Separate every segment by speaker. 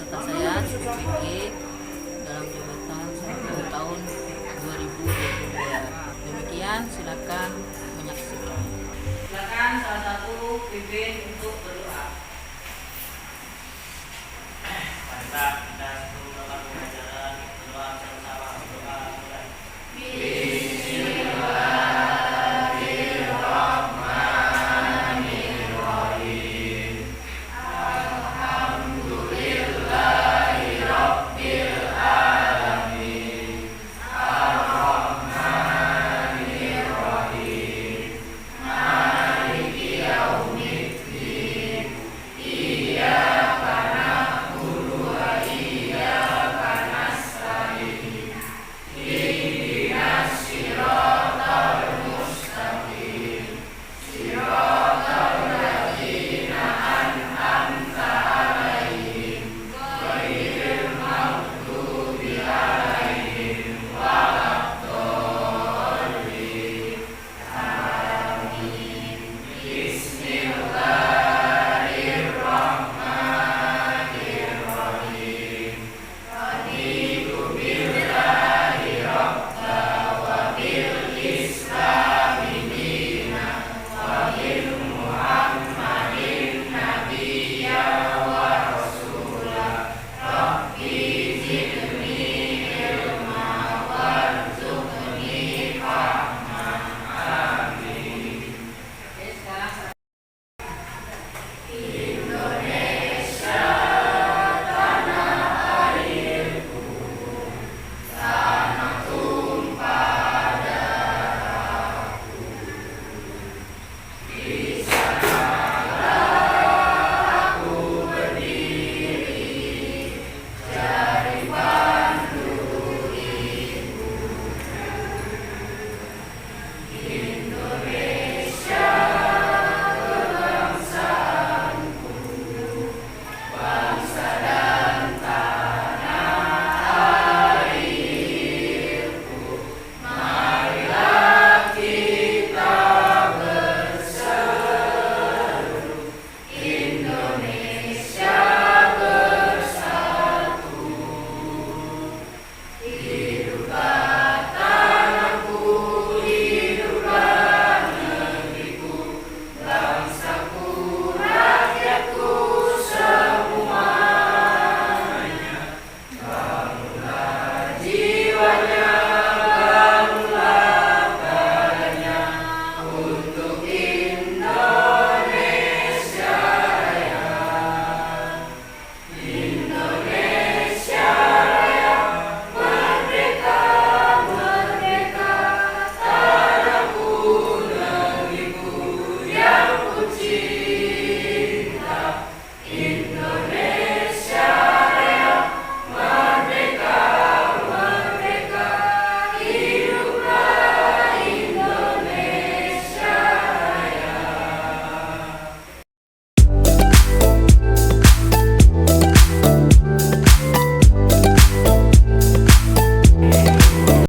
Speaker 1: jabatan saya CPG dalam jabatan 10 tahun 2022. Demikian, silakan menyaksikan. Silakan salah satu pimpin untuk berdoa.
Speaker 2: Mantap, kita sebelum melakukan pembelajaran berdoa bersama-sama. Berdoa mulai.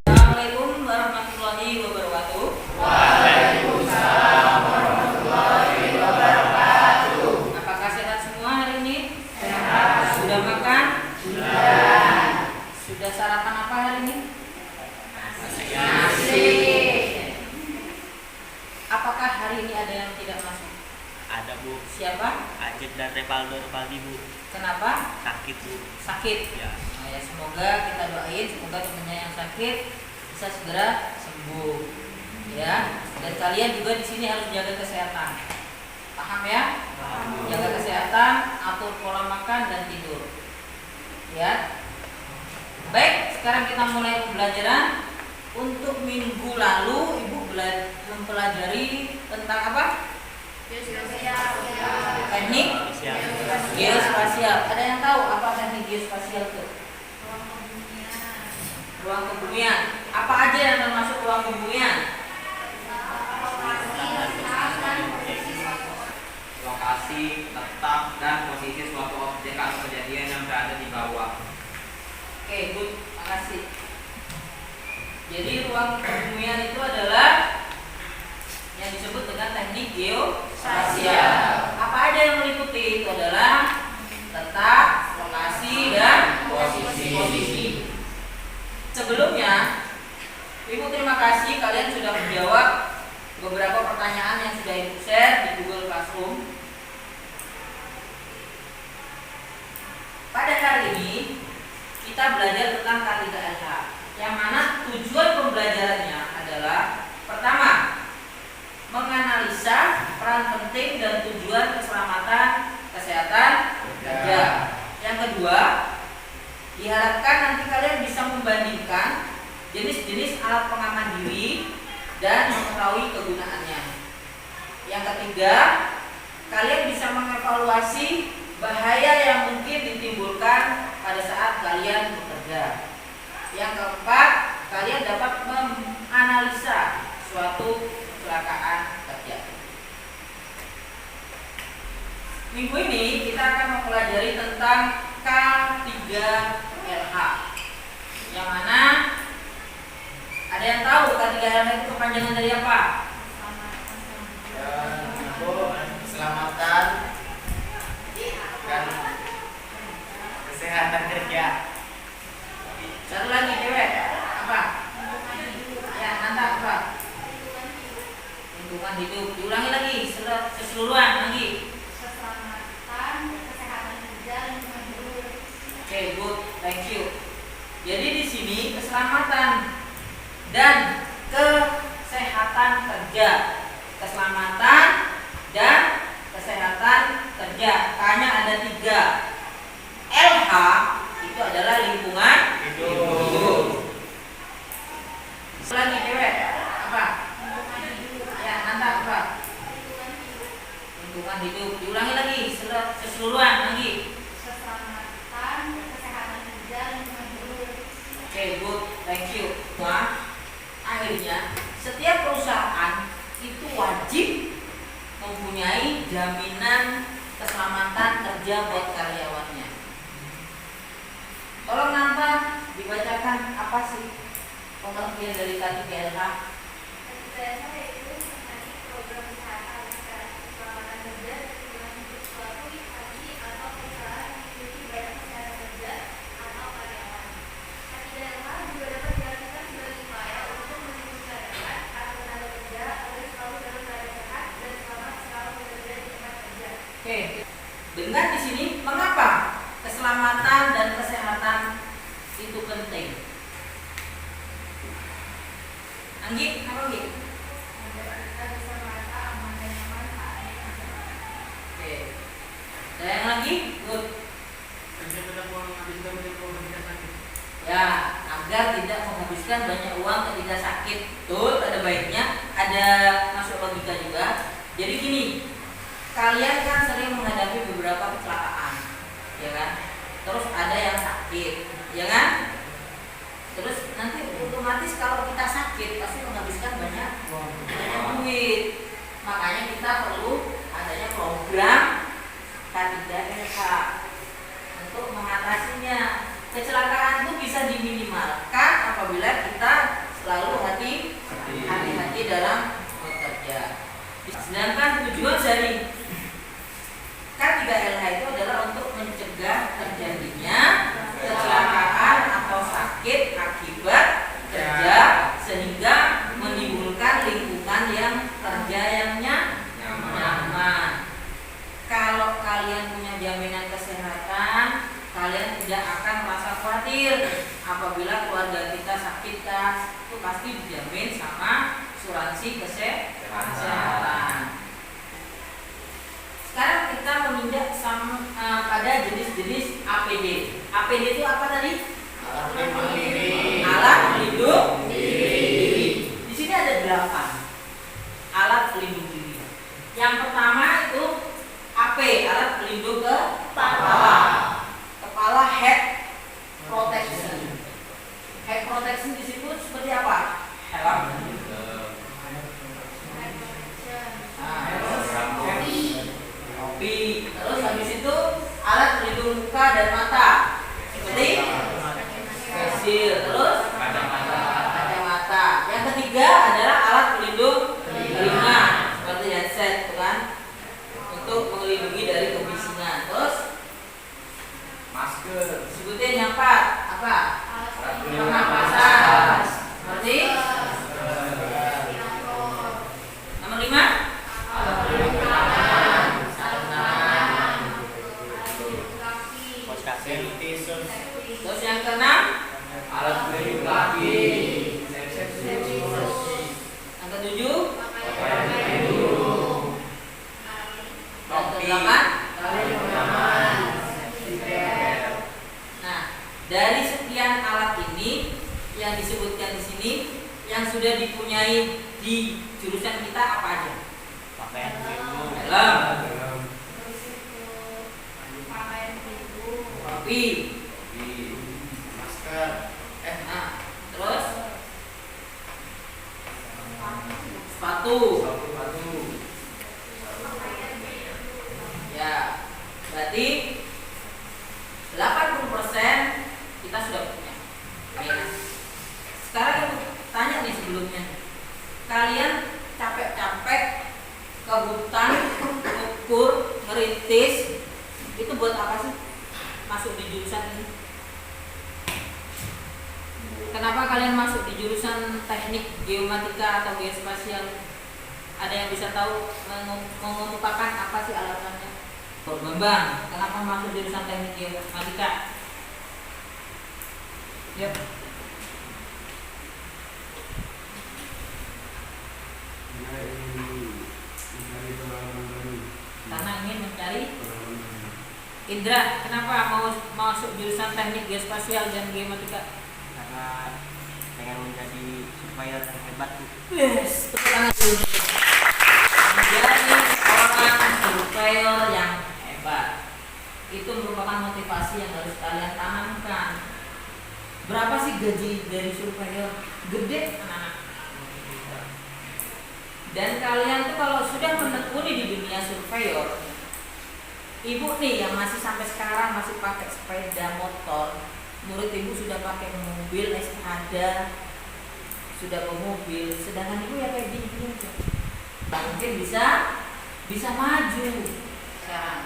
Speaker 1: Assalamualaikum warahmatullahi wabarakatuh.
Speaker 2: Waalaikumsalam warahmatullahi wabarakatuh.
Speaker 1: Apakah sehat semua hari ini?
Speaker 2: Sehat.
Speaker 1: Sudah makan?
Speaker 2: Sudah.
Speaker 1: Sudah sarapan apa hari ini?
Speaker 2: Nasi.
Speaker 1: Apakah hari ini ada yang tidak masuk?
Speaker 2: Ada Bu,
Speaker 1: Siapa?
Speaker 2: Ajit dan Revaldo pagi Bu.
Speaker 1: Kenapa?
Speaker 2: Sakit Bu.
Speaker 1: Sakit.
Speaker 2: Ya.
Speaker 1: Nah, ya semoga kita doain semoga temannya yang sakit bisa segera sembuh. Ya. Dan kalian juga di sini harus jaga kesehatan. Paham ya? Jaga kesehatan, atur pola makan dan tidur. Ya. Baik, sekarang kita mulai pembelajaran. Untuk minggu lalu Ibu mempelajari tentang apa? Teknik geospasial. Ada yang tahu apa teknik geospasial itu? Ruang kebumian. Apa aja yang termasuk ruang kebumian?
Speaker 3: Lokasi, letak, dan posisi suatu objek atau kejadian yang berada di bawah.
Speaker 1: Oke, good. Makasih. Jadi ruang kebumian itu adalah yang disebut dengan teknik geospasial. Apa aja yang meliputi? Itu adalah letak, lokasi, pasti kalian sudah menjawab beberapa pertanyaan yang sudah Ibu share di Google Classroom. Pada hari ini kita belajar tentang K3LH, yang mana tujuan pembelajarannya adalah pertama, menganalisa peran penting dan tujuan keselamatan kesehatan kerja. Yang kedua, diharapkan nanti kalian bisa membandingkan jenis-jenis alat pengaman diri dan mengetahui kegunaannya. Yang ketiga, kalian bisa mengevaluasi bahaya yang mungkin ditimbulkan pada saat kalian bekerja. Yang keempat, kalian dapat menganalisa suatu kecelakaan kerja. Minggu ini kita akan mempelajari tentang K3LH, yang mana ada yang tahu K3LH itu kepanjangan dari apa?
Speaker 2: Keselamatan dan kesehatan kerja.
Speaker 1: Satu lagi cewek, apa? Ya, mantap, apa? Lingkungan hidup. Diulangi lagi, keseluruhan lagi.
Speaker 4: Keselamatan, kesehatan kerja, lingkungan hidup.
Speaker 1: Oke, good, thank you. Jadi di sini keselamatan dan kesehatan kerja, keselamatan dan kesehatan kerja. K-nya ada 3. LH itu adalah lingkungan hidup. Lagi cewek, apa? Ya, mantap, apa? Lingkungan hidup. Diulangi lagi, keseluruhan lagi.
Speaker 4: Keselamatan, kesehatan kerja, lingkungan hidup.
Speaker 1: Oke, good, thank you. Nah, akhirnya setiap perusahaan itu wajib mempunyai jaminan keselamatan kerja buat karyawannya. Tolong Nanta dibacakan apa sih pengertian dari K3LH?
Speaker 4: K3LH yaitu mengenai program usaha keselamatan kerja dan lingkungan hidup suatu instansi atau perusahaan yang memiliki badan kesehatan kerja atau karyawan. K3LH juga dapat diartikan sebagai upaya untuk melindungi karyawan atau tenaga kerja agar selalu dalam keadaan sehat dan selamat selama bekerja di tempat kerja.
Speaker 1: Oke, dengar di sini mengapa keselamatan dan kesehatan itu penting? Anggi, apa Anggi?
Speaker 4: Agar kita bisa merasa aman dan nyaman saat bekerja.
Speaker 1: Oke, ada yang lagi? Good. Ya, agar tidak menghabiskan banyak uang ketika sakit. Betul, ada baiknya, ada masuk logika juga. Jadi gini, kalian kan sering menghadapi beberapa kecelakaan, ya kan? Terus ada yang sakit, ya kan? Terus nanti otomatis kalau kita sakit pasti menghabiskan banyak duit. Makanya kita perlu adanya program K3LH untuk mengatasinya. Kecelakaan itu bisa diminimalkan apabila kita selalu hati-hati dalam bekerja. Sedangkan tujuan dari K3LH itu adalah untuk mencegah terjadinya kecelakaan atau sakit akibat kerja sehingga menimbulkan lingkungan yang kerja yang nyaman. Kalau kalian punya jaminan kesehatan, kalian tidak akan merasa khawatir apabila keluarga kita sakit, itu pasti dijamin sama asuransi kesehatan. Sekarang kita meninjak pada jenis-jenis APD. APD itu apa tadi? Alat pelindung diri. Di sini ada 8 alat pelindung diri. Yang pertama itu AP, alat pelindung kepala. Kepala, head protection. Head protection disebut seperti apa? Helm. Topi. Terus habis itu alat pelindung muka dan mata seperti face shield. Terus kacamata. Yang ketiga adalah alat dipunyai di jurusan kita apa aja?
Speaker 2: Pakaian ibu.
Speaker 1: Helm,
Speaker 4: Terus itu pakaian ibu,
Speaker 1: topi,
Speaker 2: Masker.
Speaker 1: nah, terus sepatu.
Speaker 4: pakaian ibu.
Speaker 1: Ya, berarti 80% kita sudah punya. Ya. Sekarang aku tanya nih sebelumnya, kalian capek-capek ke hutan, ukur, ngerintis, itu buat apa sih? Masuk di jurusan ini? Kenapa kalian masuk di jurusan teknik geomatika atau geospasial? Ada yang bisa tahu mengemukakan apa sih alasannya? Bambang, kenapa masuk jurusan teknik geomatika? Yuk. Karena ingin mencari. Indra, kenapa mau masuk jurusan teknik geospasial dan geomatika?
Speaker 2: Karena pengen menjadi surveyor yang hebat.
Speaker 1: Yes, tepuk tangan dulu. Menjadi seorang surveyor yang hebat. Itu merupakan motivasi yang harus kalian tanamkan. Berapa sih gaji dari surveyor? Gede, anak-anak. Dan kalian tuh kalau sudah menekuni di dunia surveyor, ibu nih yang masih sampai sekarang masih pakai sepeda motor, murid ibu sudah pakai mobil Espada, sudah bermobil, sedangkan ibu ya kayak gini aja. Mungkin bisa maju sekarang.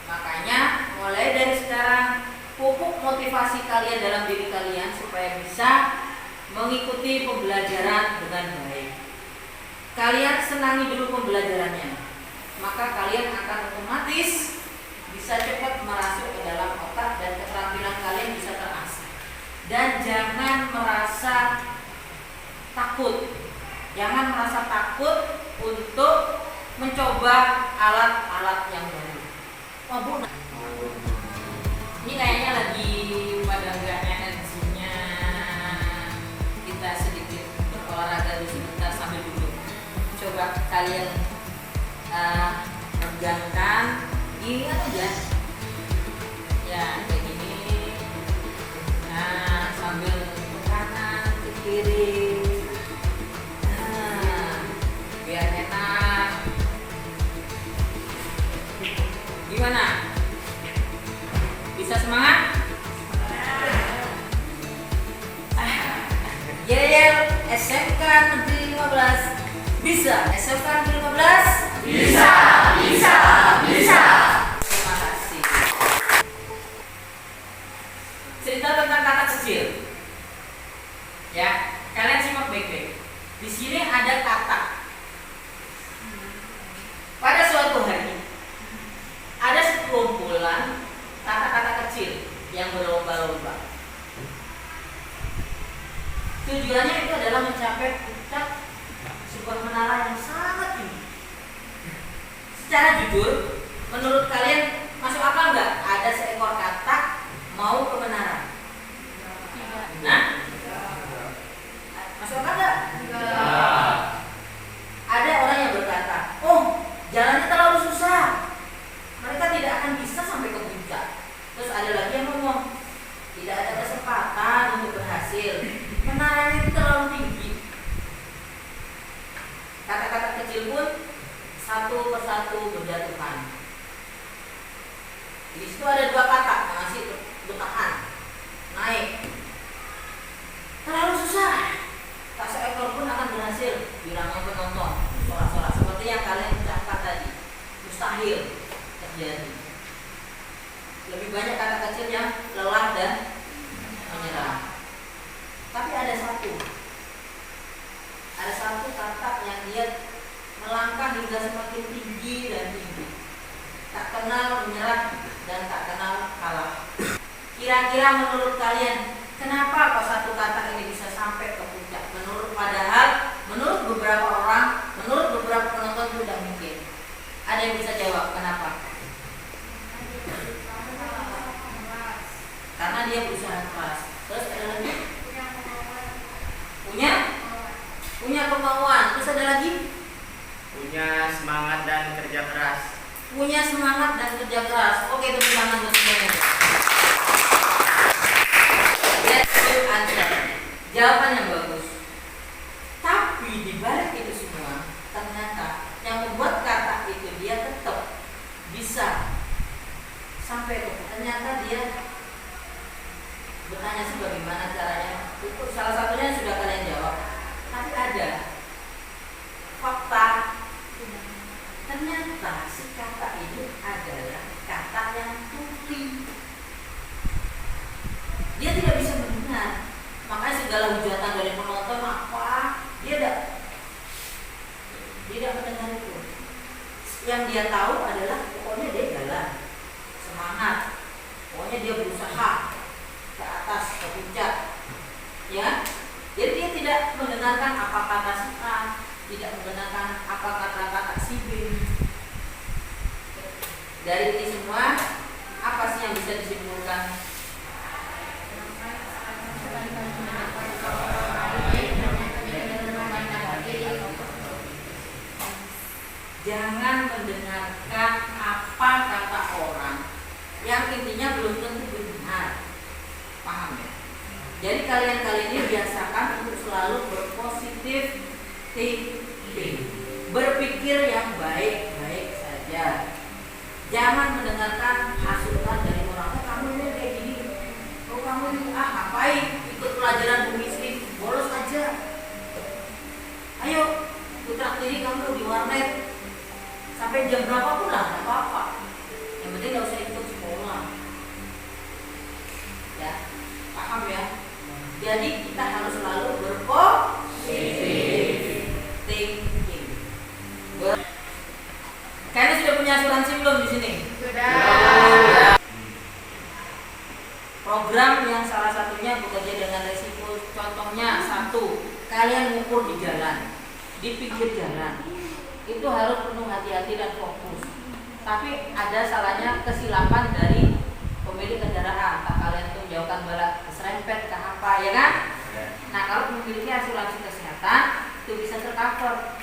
Speaker 1: Makanya mulai dari sekarang pupuk motivasi kalian dalam diri kalian supaya bisa mengikuti pembelajaran dengan baik. Kalian senangi dulu pembelajarannya, maka kalian akan otomatis bisa cepat merasuk ke dalam otak dan keterampilan kalian bisa terasah. Dan jangan merasa takut. Jangan merasa takut untuk mencoba alat-alat yang baru. Oh bu, ini kayaknya lagi pada nggak energinya. Kita sedikit berolahraga dulu sebentar sambil duduk. Coba kalian regangkan ini aja. Ya kayak gini. Nah sambil ke kanan ke kiri. Biar enak. Gimana? Bisa semangat? Yel SMK Negeri 15 bisa. SMK Negeri 15 bisa. Terima kasih. Cerita tentang kata kecil. Ya, kalian simak baik-baik. Di sini ada kata. Pada suatu hari ada sekumpulan kata-kata kecil yang berlomba-lomba. Tujuannya itu adalah mencapai puncak sebuah menara yang sangat tinggi. Secara jujur, menurut kalian masuk akal nggak ada seekor katak mau ke menara? Nah, masuk akal nggak? Ada orang yang berkata, oh jalannya terlalu susah, mereka tidak akan bisa sampai ke puncak. Terus ada lagi yang ngomong, tidak ada kesempatan untuk berhasil, menaranya itu terlalu tinggi. Kata-kata kecil pun satu persatu berjatuhan. Di situ ada dua kata yang masih bertahan, naik. Terlalu susah, tak seekor pun akan berhasil, bilangnya penonton, sorak-sorak seperti yang kalian ucapkan tadi. Mustahil terjadi. Lebih banyak kata kecil yang lelah dan menyerah. Tapi ada satu kata yang dia melangkah hingga semakin tinggi dan tinggi. Tak kenal menyerah dan tak kenal kalah. Kira-kira menurut kalian, kenapa kok satu kata ini bisa sampai ke puncak? Menurut beberapa orang, menurut beberapa penonton itu tidak mungkin. Ada yang bisa jawab kenapa? Karena dia berusaha keras. Terus ada lagi? Punya Punya kemauan. Terus ada lagi?
Speaker 2: Punya semangat dan kerja keras.
Speaker 1: Punya semangat dan kerja keras. Oke, tepuk tangan buat semuanya. That's good answer. Jawaban yang bagus. Tapi di balik itu semua, ternyata yang membuat kata itu dia tetap bisa sampai itu. Ternyata dia bertanya sih bagaimana caranya. Itu salah satunya sudah kalian jawab. Tapi ada fakta. Ternyata si kata ini adalah kata yang tuli. Dia tidak bisa mendengar. Makanya segala hujatan dari penonton apa, dia tidak mendengar itu. Yang dia tahu adalah pokoknya dia jalan, semangat, pokoknya dia berusaha ke atas, ke puncak, ya. Jadi dia tidak mendengarkan apa kata si A, tidak mendengarkan apa kata-kata si B. Dari ini semua, apa sih yang bisa disimpulkan? Jangan mendengarkan apa kata orang yang intinya belum tentu benar. Paham ya? Jadi kalian kali ini biasakan untuk selalu berpositif thinking, berpikir yang baik-baik saja. Jangan mendengarkan hasutan dari orang. Kamu ini kayak gini, kamu ini ngapain ikut pelajaran bumislim, bolos aja. Ayo, putra tiri kamu di warnet sampai jam berapa pun lah, nggak apa-apa. Yang penting nggak usah ikut sekolah. Ya, paham ya? Jadi kita harus selalu berpositif thinking. Kalian sudah punya asuransi belum di sini? Sudah. Program yang salah satunya bekerja dengan resiko. Contohnya satu, kalian mengukur di jalan, di pinggir jalan. Itu harus penuh hati-hati dan fokus. Tapi ada salahnya kesilapan dari pemilik kendaraan. Tak kalian tuh jauhkan bala keserempet ke apa, ya kan? Nah, kalau memiliki asuransi kesehatan itu bisa tercover,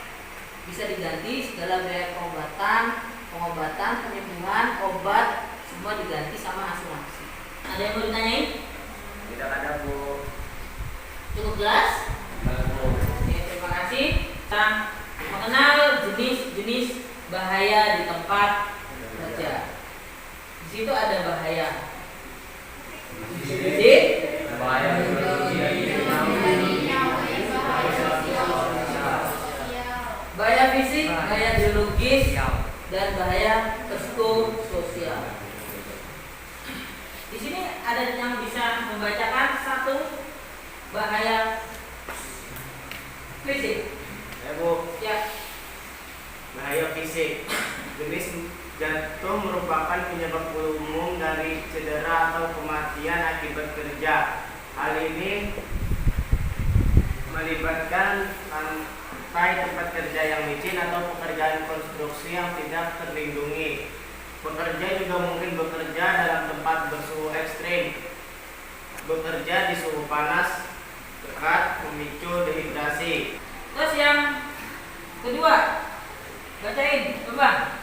Speaker 1: bisa diganti segala biaya pengobatan, penyembuhan, obat, semua diganti sama asuransi. Ada yang mau ditanyain?
Speaker 2: Tidak ada, Bu.
Speaker 1: Cukup jelas? Oke, terima kasih. Kita mengenal jenis-jenis bahaya di tempat kerja. Di situ ada bahaya fisik, bahaya fisik, bahaya biologis, dan bahaya psikososial. Di sini ada yang bisa membacakan satu bahaya fisik.
Speaker 2: Ya, Bu.
Speaker 1: Ya.
Speaker 2: Bahaya fisik. Jenis jantung merupakan penyebab umum dari cedera atau kematian akibat kerja. Hal ini melibatkan lantai tempat kerja yang licin atau pekerjaan konstruksi yang tidak terlindungi. Pekerja juga mungkin bekerja dalam tempat bersuhu ekstrim, bekerja di suhu panas dekat, memicu dehidrasi.
Speaker 1: Terus yang kedua, bacain, coba.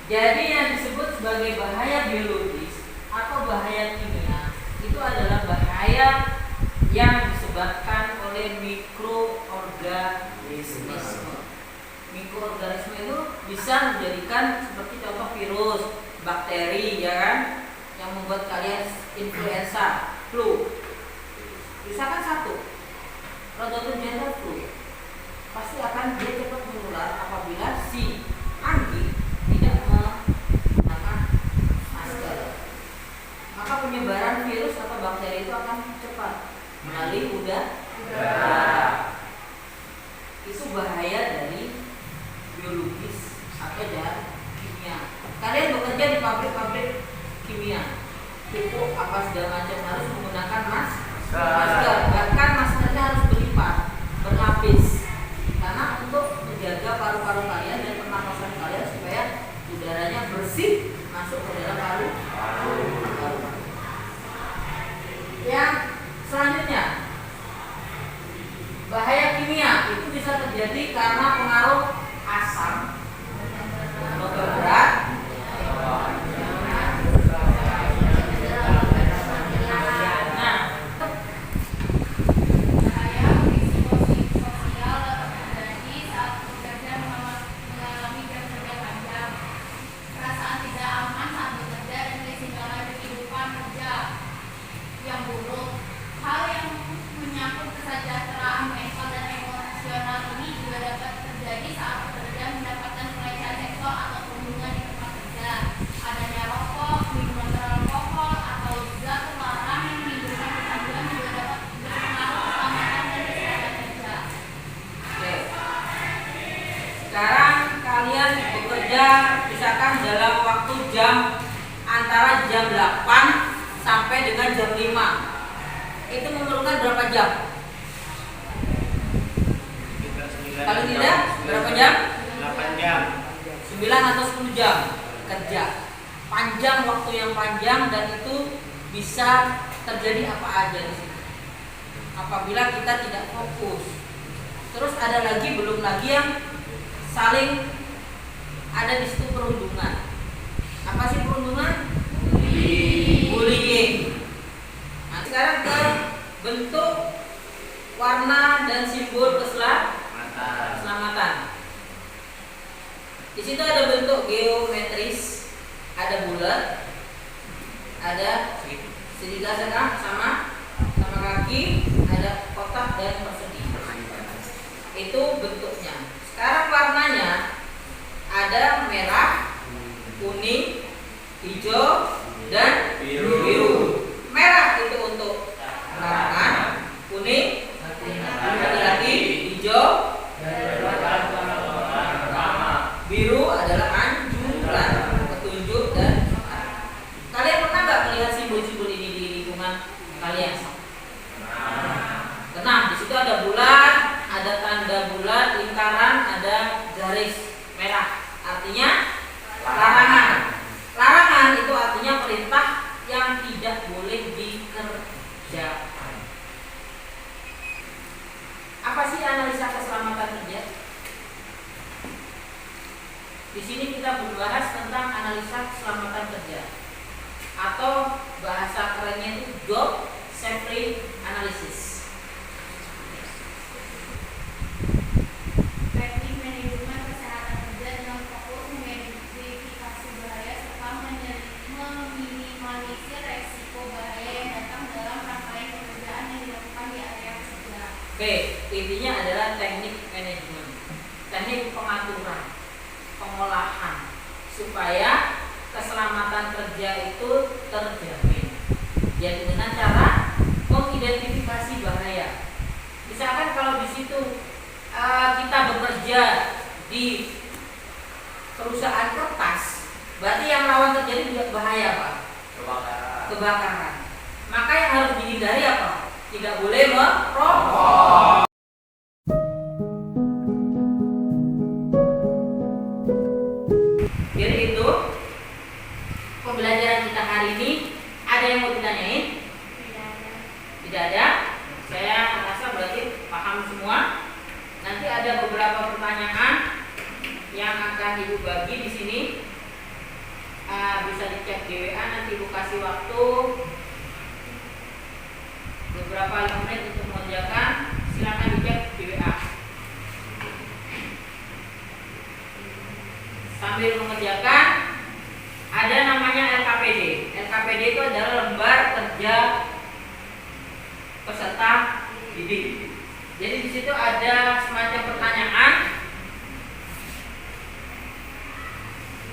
Speaker 1: Jadi yang disebut sebagai bahaya biologis atau bahaya kimia itu adalah bahaya yang disebabkan oleh mikroorganisme. Mikroorganisme itu bisa menjadikan seperti contoh virus, bakteri, ya kan, yang membuat kalian influenza, flu. Misalkan satu, rhododendron flu, pasti akan dia cepat menular apabila si anjing tidak menggunakan masker. Maka penyebaran virus atau bakteri itu akan cepat melalui udara Itu bahaya dari biologis atau dari kimia. Kalian bekerja di pabrik-pabrik kimia, pupuk apa segala macam harus menggunakan masker. Bahkan maskernya harus berlapis, karena untuk menjaga paru-paru kalian dan pernapasan kalian supaya udaranya bersih masuk ke dalam paru-paru. Yang selanjutnya, bahaya kimia itu bisa terjadi karena pengaruh asam, logam berat,
Speaker 4: Bahaya risiko sosial dapat terjadi saat pekerja mengalami jam kerja panjang, perasaan tidak aman saat bekerja, dan kesenjangan kehidupan kerja yang buruk. Hal yang menyangkut kesejahteraan mental dan emosional ini juga dapat terjadi saat pekerja mendapatkan pelecehan seksual atau perundungan di tempat kerja. Adanya rokok, minuman beralkohol, atau zat terlarang yang menimbulkan kecanduan juga dapat berpengaruh keselamatan dan kesehatan kerja.
Speaker 1: Oke. Sekarang kalian bekerja misalkan dalam waktu jam antara jam 8 sampai dengan jam 5. Itu memerlukan berapa jam? Paling tidak berapa jam?
Speaker 2: 8 jam.
Speaker 1: 9 atau 10 jam kerja. Panjang, waktu yang panjang, dan itu bisa terjadi apa aja di sini. Apabila kita tidak fokus. Terus ada lagi, belum lagi yang saling ada di situ perundungan. Apa sih perundungan? Bullying. Nah, sekarang ke bentuk, warna, dan simbol keselamatan. Di situ ada bentuk geometris, ada bulat, ada segitiga sama kaki, ada kotak dan persegi. Itu bentuknya. Sekarang warnanya ada merah, kuning, hijau, dan biru. Merah itu untuk larangan, kuning hati-hati, hijau biru adalah anjuran, petunjuk, dan kalian pernah nggak melihat simbol-simbol ini di lingkungan kalian? Nah, di situ ada bulat, ada tanda bulat, lingkaran, ada garis merah. Artinya larangan. Larangan itu artinya perintah yang tidak boleh dikerjakan. Apa sih analisa keselamatan kerja? Di sini kita membahas tentang analisa keselamatan kerja, atau bahasa kerennya itu job safety analysis.
Speaker 4: Teknik manajemen kesehatan kerja dengan fokus mengidentifikasi bahaya serta meminimalisir resiko bahaya yang datang dalam rangkaian pekerjaan yang dilakukan di area kerja.
Speaker 1: Oke, intinya adalah teknik manajemen, teknik pengaturan, pengolahan supaya keselamatan kerja itu terjamin. Jadi dengan cara mengidentifikasi bahaya. Misalkan kalau di situ kita bekerja di perusahaan kertas, berarti yang rawan terjadi juga bahaya, Pak. Kebakaran. Maka yang harus dihindari apa? Tidak boleh merokok. Jadi itu pembelajaran kita hari ini. Ada yang mau ditanyain? Tidak ada. Saya rasa berarti paham semua. Nanti ada beberapa pertanyaan yang akan Ibu bagi di sini. Bisa dicek di WA, nanti Ibu kasih waktu beberapa menit untuk mengerjakan. Silakan dicek di WA. Sambil mengerjakan, ada namanya LKPD. LKPD itu adalah lembar kerja peserta didik. Jadi di situ ada semacam pertanyaan.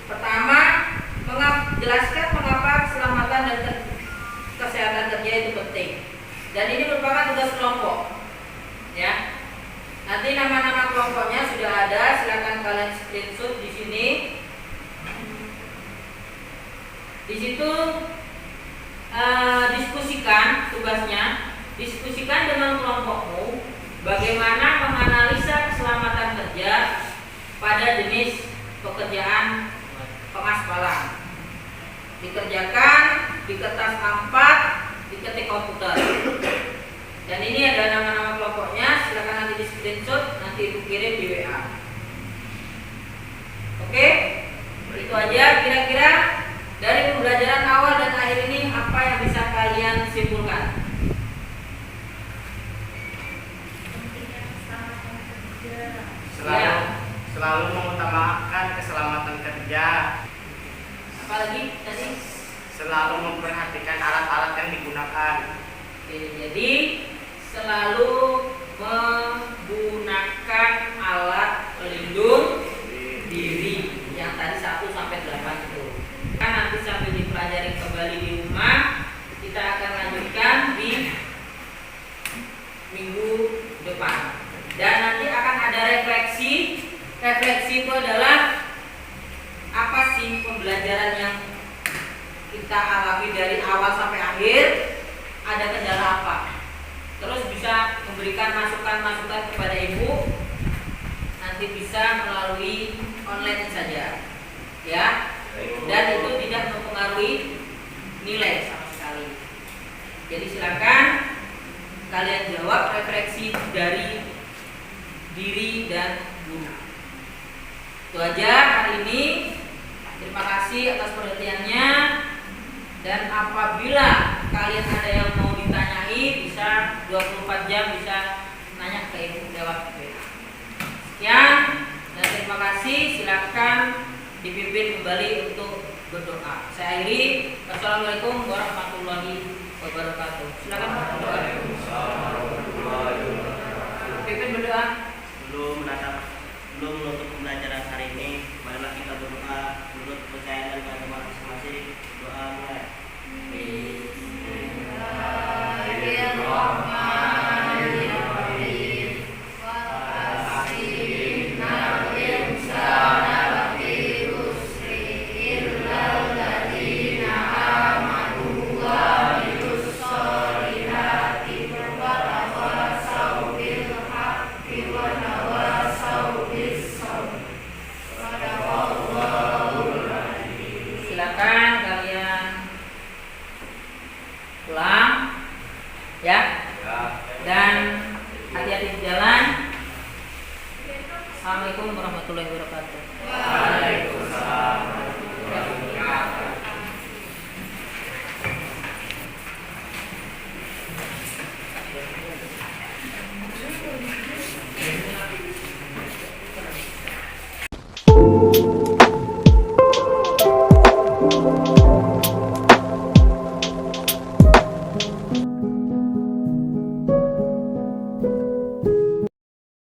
Speaker 1: Pertama, jelaskan mengapa keselamatan dan kesehatan kerja itu penting. Dan ini merupakan tugas kelompok. screenshot di sini. Di situ diskusikan tugasnya, diskusikan dengan kelompokmu bagaimana menganalisa keselamatan kerja pada jenis pekerjaan pengaspalan. Dikerjakan di kertas A4, diketik komputer. Dan ini ada nama-nama kelompoknya, silakan nanti di screenshot, nanti ibu kirim di WA. Oke, itu aja kira-kira dari pembelajaran awal dan akhir ini apa yang bisa kalian simpulkan?
Speaker 2: Selalu mengutamakan keselamatan kerja.
Speaker 1: Apalagi tadi?
Speaker 2: Selalu memperhatikan alat-alat yang digunakan.
Speaker 1: Oke, jadi selalu menggunakan alat pelindung diri yang tadi 1 sampai 8 itu. Kan nanti sambil dipelajari kembali di rumah, kita akan lanjutkan di minggu depan. Dan nanti akan ada refleksi. Refleksi itu adalah apa sih pembelajaran yang kita alami dari awal sampai akhir, ada kendala apa. Terus bisa memberikan masukan-masukan kepada ibu. Nanti bisa melalui online saja, ya. Dan itu tidak mempengaruhi nilai sama sekali. Jadi silakan kalian jawab refleksi dari diri dan guru. Itu aja hari ini. Terima kasih atas perhatiannya. Dan apabila kalian ada yang mau ditanyai, bisa 24 jam bisa nanya ke ibu lewat WA. Sekian dan terima kasih. Silakan dipimpin kembali untuk berdoa. Saya akhiri. Wassalamualaikum warahmatullahi wabarakatuh. Silakan berdoa. Pimpin berdoa.
Speaker 5: Sebelum menutup pembelajaran hari ini, marilah kita berdoa menurut kepercayaan dan agama masing-masing. Doa mulai.
Speaker 1: Silakan kalian pulang, ya. Dan hati-hati di jalan. Assalamualaikum warahmatullahi wabarakatuh.